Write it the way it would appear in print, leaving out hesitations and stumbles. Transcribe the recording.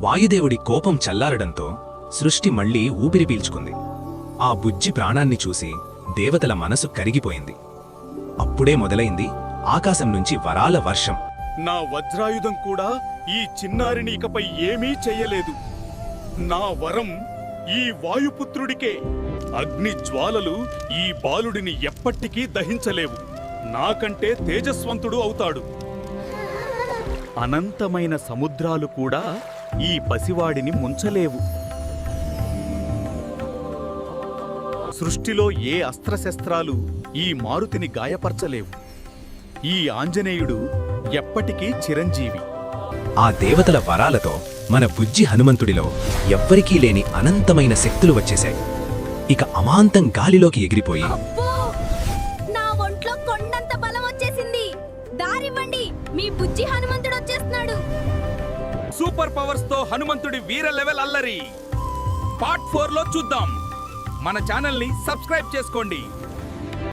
వాయుదేవుడి కోపం చల్లారడంతో సృష్టి మళ్లీ ఊపిరి పీల్చుకుంది. ఆ బుజ్జి ప్రాణాన్ని చూసి దేవతల మనసు కరిగిపోయింది. అప్పుడే మొదలైంది ఆకాశం నుంచి వరాల వర్షం. నా వజ్రాయుధం కూడా ఈ చిన్నారిని ఇకపై ఏమీ చెయ్యలేదు. నా వరం ఈ వాయుపుత్రుడికే. అగ్ని జ్వాలలు ఈ బాలుడిని ఎప్పటికీ దహించలేవు. నాకంటే తేజస్వంతుడు అవుతాడు. అనంతమైన సముద్రాలు కూడా ఈ పసివాడిని ముంచలేవు. సృష్టిలో ఏ అస్త్రశస్త్రాలు ఈ మారుతిని గాయపరచలేవు. ఈ ఆంజనేయుడు ఎప్పటికీ చిరంజీవి. ఆ దేవతల వరాలతో మన బుజ్జి హనుమంతుడిలో ఎవ్వరికీ లేని అనంతమైన శక్తులు వచ్చేశాయి. ఇక అమాంతం గాలిలోకి ఎగిరిపోయి, అబ్బో! నా ఒంట్లో కొండంత బలం వచ్చేసింది. దారివ్వండి, మీ బుజ్జి హనుమంతుడు వచ్చేస్తున్నాడు. సూపర్ పవర్స్ తో హనుమంతుడి వీర లెవెల్ అల్లరి పార్ట్ 4 లో చూద్దాం. మన ఛానల్ ని సబ్స్క్రైబ్ చేసుకోండి.